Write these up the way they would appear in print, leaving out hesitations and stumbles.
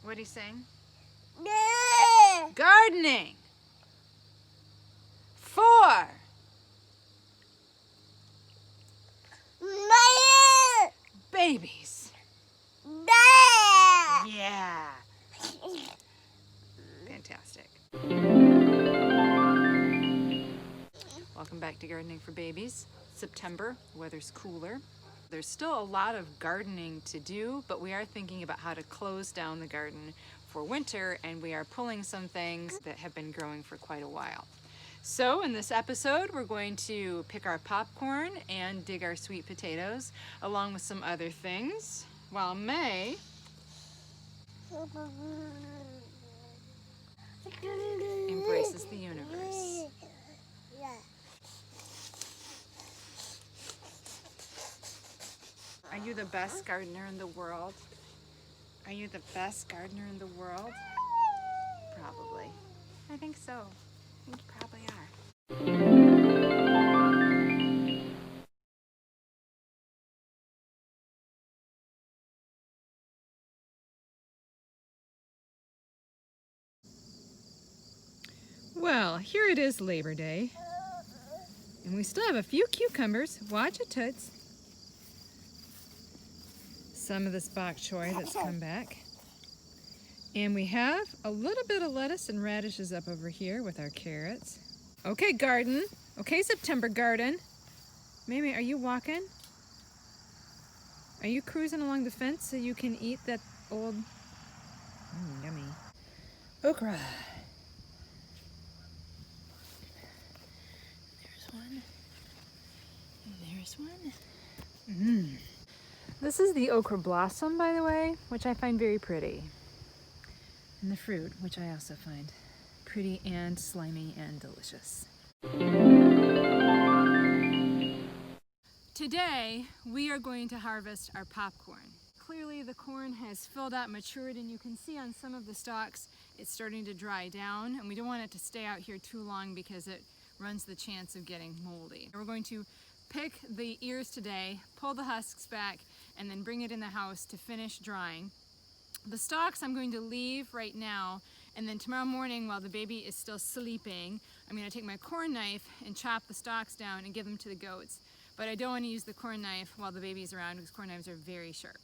What are you saying? Gardening. 4. Babies. Yeah. Fantastic. Welcome back to Gardening for Babies. September, weather's cooler. There's still a lot of gardening to do, but we are thinking about how to close down the garden for winter, and we are pulling some things that have been growing for quite a while. So in this episode, we're going to pick our popcorn and dig our sweet potatoes, along with some other things, while May embraces the universe. Are you the best gardener in the world? Are you the best gardener in the world? Probably. I think so. I think you probably are. Well, here it is Labor Day. And we still have a few cucumbers. Watch it, Toots. Some of this bok choy that's come back. And we have a little bit of lettuce and radishes up over here with our carrots. Okay, garden. Okay, September garden. Mimi, are you walking? Are you cruising along the fence so you can eat that old... yummy. Okra. There's one. And there's one. This is the okra blossom, by the way, which I find very pretty. And the fruit, which I also find pretty and slimy and delicious. Today, we are going to harvest our popcorn. Clearly the corn has filled out, matured, and you can see on some of the stalks it's starting to dry down, and we don't want it to stay out here too long because it runs the chance of getting moldy. We're going to pick the ears today, pull the husks back, and then bring it in the house to finish drying. The stalks I'm going to leave right now, and then tomorrow morning while the baby is still sleeping, I'm going to take my corn knife and chop the stalks down and give them to the goats. But I don't want to use the corn knife while the baby's around because corn knives are very sharp.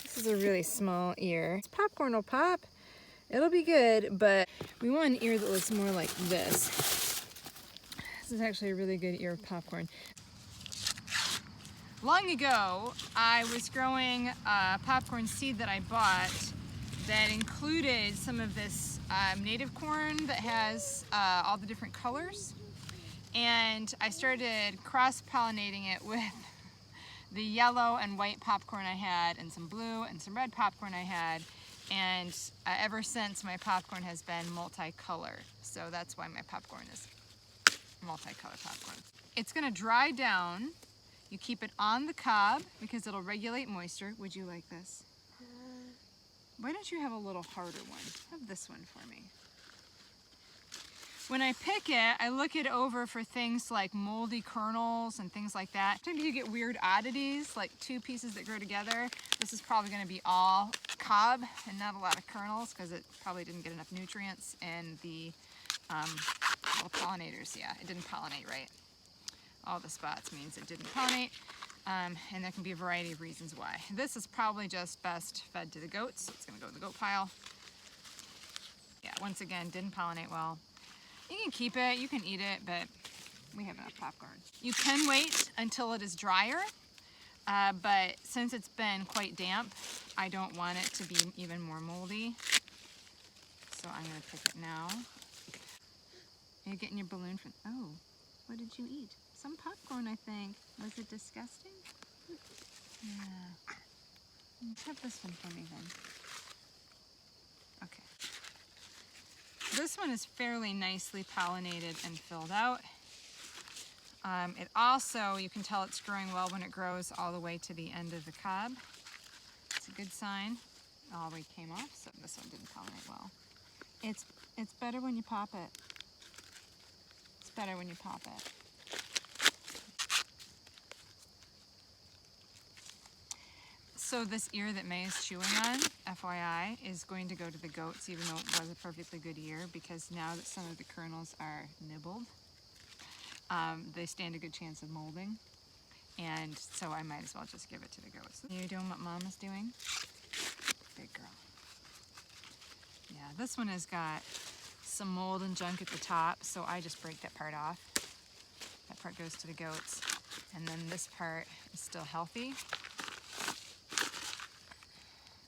This is a really small ear. This popcorn will pop. It'll be good, but we want an ear that looks more like this. This is actually a really good ear of popcorn. Long ago, I was growing a popcorn seed that I bought that included some of this native corn that has all the different colors. And I started cross-pollinating it with the yellow and white popcorn I had, and some blue and some red popcorn I had. And ever since, my popcorn has been multicolored. So that's why my popcorn is multicolored popcorn. It's gonna dry down. You keep it on the cob because it'll regulate moisture. Would you like this? Why don't you have a little harder one? Have this one for me. When I pick it, I look it over for things like moldy kernels and things like that. Sometimes you get weird oddities, like 2 pieces that grow together. This is probably gonna be all cob and not a lot of kernels because it probably didn't get enough nutrients, and the little pollinators, yeah, it didn't pollinate right. All the spots means it didn't pollinate, and there can be a variety of reasons why. This is probably just best fed to the goats, so it's gonna go in the goat pile. Yeah, once again, didn't pollinate well. You can keep it, you can eat it, but we have enough popcorn. You can wait until it is drier, but since it's been quite damp, I don't want it to be even more moldy. So I'm gonna pick it now. Are you getting your balloon from, oh, what did you eat? Some popcorn, I think. Was it disgusting? Yeah. Have this one for me then. Okay. This one is fairly nicely pollinated and filled out. It also, you can tell it's growing well when it grows all the way to the end of the cob. It's a good sign. All the way came off, so this one didn't pollinate well. It's better when you pop it. It's better when you pop it. So this ear that May is chewing on, FYI, is going to go to the goats, even though it was a perfectly good ear, because now that some of the kernels are nibbled, they stand a good chance of molding. And so I might as well just give it to the goats. Are you doing what Mom is doing? Big girl. Yeah, this one has got some mold and junk at the top, so I just break that part off. That part goes to the goats. And then this part is still healthy.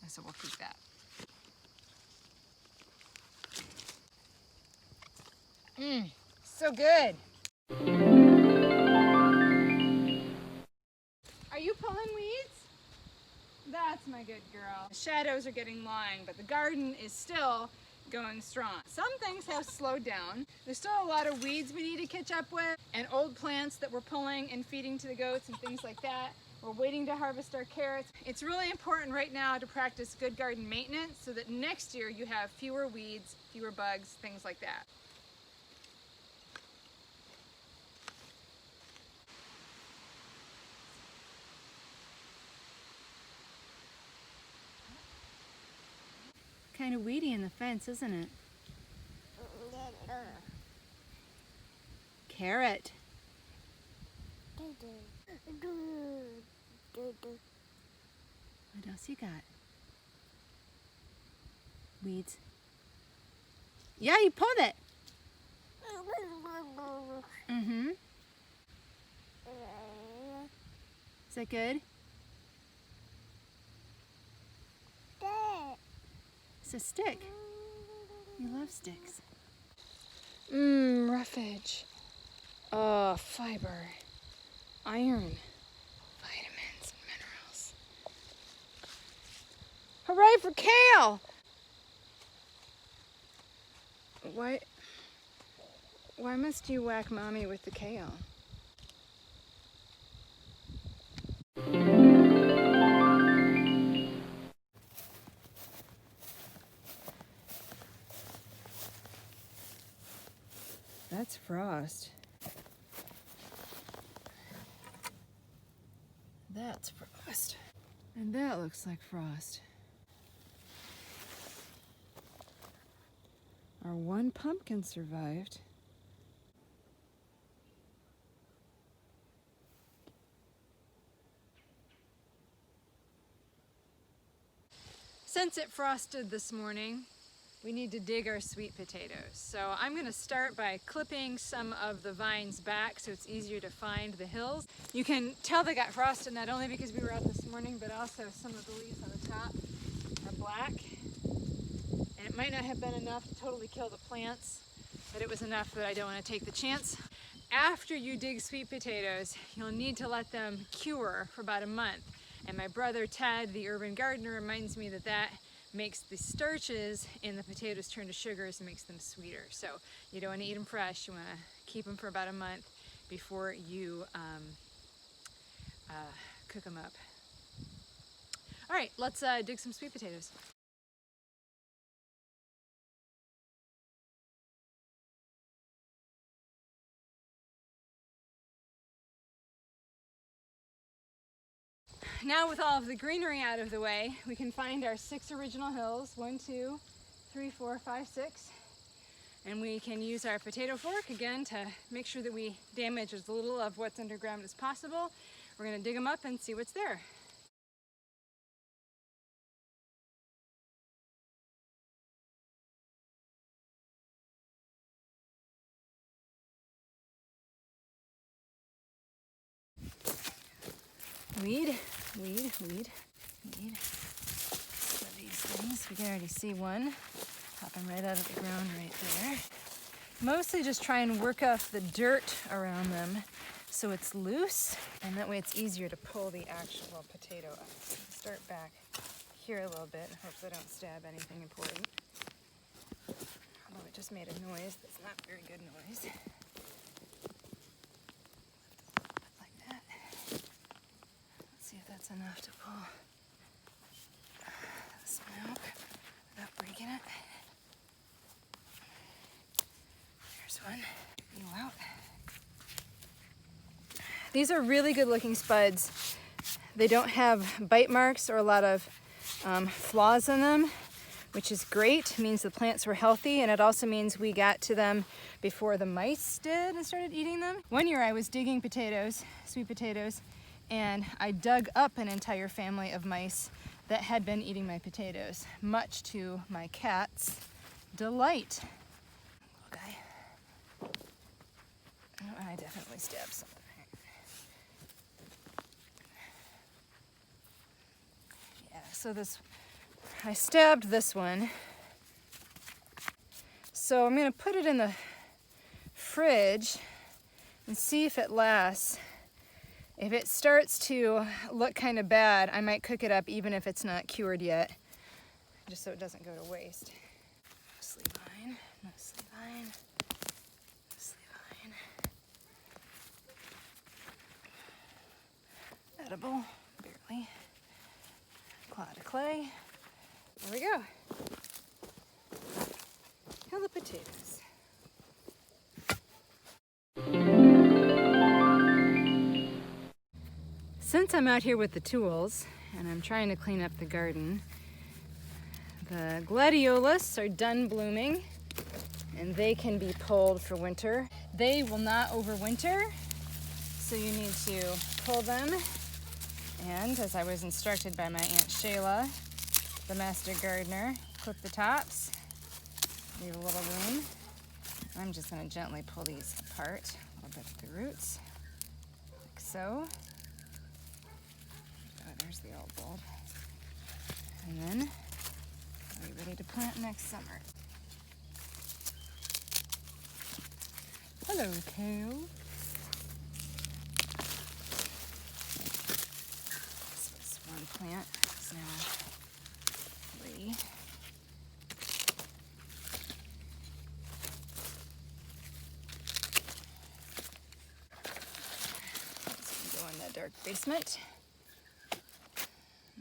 And so we'll keep that. So good. Are you pulling weeds? That's my good girl. The shadows are getting long, but the garden is still going strong. Some things have slowed down. There's still a lot of weeds we need to catch up with, and old plants that we're pulling and feeding to the goats and things like that. We're waiting to harvest our carrots. It's really important right now to practice good garden maintenance so that next year you have fewer weeds, fewer bugs, things like that. Kind of weedy in the fence, isn't it? Carrot. What else you got? Weeds. Yeah, you pulled it. Mm-hmm. Is that good? It's a stick. You love sticks. Roughage. Fiber. Iron. Vitamins and minerals. Hooray for kale! Why must you whack Mommy with the kale? That's frost. That's frost. And that looks like frost. Our one pumpkin survived. Since it frosted this morning, we need to dig our sweet potatoes. So I'm going to start by clipping some of the vines back so it's easier to find the hills. You can tell they got frosted not only because we were out this morning, but also some of the leaves on the top are black. And it might not have been enough to totally kill the plants, but it was enough that I don't want to take the chance. After you dig sweet potatoes, you'll need to let them cure for about a month. And my brother Ted, the urban gardener, reminds me that that makes the starches in the potatoes turn to sugars and makes them sweeter. So you don't want to eat them fresh. You want to keep them for about a month before you cook them up. All right, let's dig some sweet potatoes. Now with all of the greenery out of the way, we can find our 6 original hills, 1, 2, 3, 4, 5, 6. And we can use our potato fork again to make sure that we damage as little of what's underground as possible. We're going to dig them up and see what's there. Weed, weed, weed, weed. So these things, we can already see one popping right out of the ground right there. Mostly just try and work off the dirt around them so it's loose, and that way it's easier to pull the actual potato up. So start back here a little bit and hope they don't stab anything important. Although it just made a noise that's not very good noise. Like that. Let's see if that's enough to pull the smoke without breaking it. There's one. You out. These are really good looking spuds. They don't have bite marks or a lot of flaws in them, which is great. It means the plants were healthy, and it also means we got to them before the mice did and started eating them. One year I was digging potatoes, sweet potatoes, and I dug up an entire family of mice that had been eating my potatoes, much to my cat's delight. Okay. Oh, I definitely stabbed something. Yeah, so I stabbed this one. So I'm gonna put it in the fridge and see if it lasts. If it starts to look kind of bad, I might cook it up even if it's not cured yet, just so it doesn't go to waste. Mostly vine, mostly vine, mostly vine. Edible, barely. Clod of clay. There we go. Hello, potatoes. Since I'm out here with the tools and I'm trying to clean up the garden, the gladiolus are done blooming and they can be pulled for winter. They will not overwinter, so you need to pull them. And as I was instructed by my Aunt Shayla, the master gardener, clip the tops, leave a little room. I'm just going to gently pull these apart a little bit at the roots, like so. Oh, there's the old bulb. And then are you ready to plant next summer? Hello, kale. This was one plant. It's now 3. This can go in the dark basement.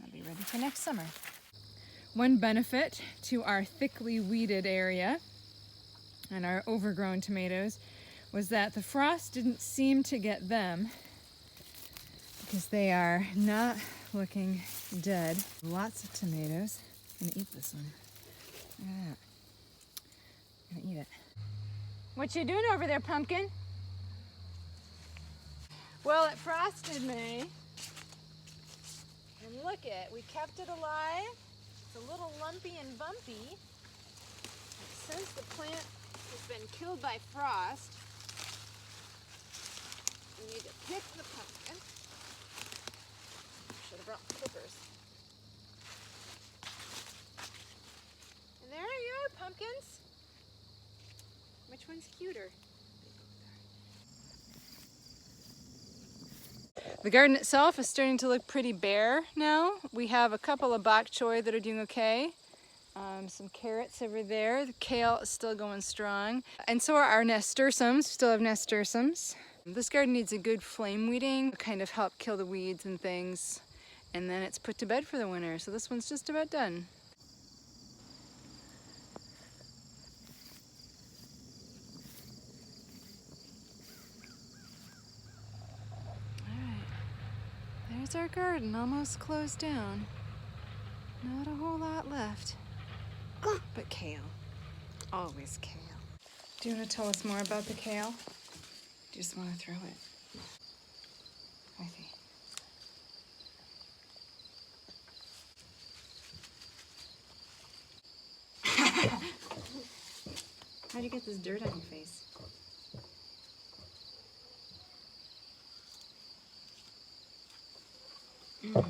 I'll be ready for next summer. One benefit to our thickly weeded area and our overgrown tomatoes was that the frost didn't seem to get them because they are not looking dead. Lots of tomatoes. I'm gonna eat this one. Look at that. I'm gonna eat it. What you doing over there, pumpkin? Well, it frosted me. And look it, we kept it alive. It's a little lumpy and bumpy. Since the plant has been killed by frost, we need to pick the pumpkin. Should have brought clippers. And there you are, pumpkins. Which one's cuter? The garden itself is starting to look pretty bare now. We have a couple of bok choy that are doing okay. Some carrots over there. The kale is still going strong. And so are our nasturtiums. Still have nasturtiums. This garden needs a good flame weeding, kind of help kill the weeds and things. And then it's put to bed for the winter. So this one's just about done. There's our garden, almost closed down. Not a whole lot left, but kale. Always kale. Do you want to tell us more about the kale? Do you just want to throw it? I see. How'd you get this dirt on your face? Mm.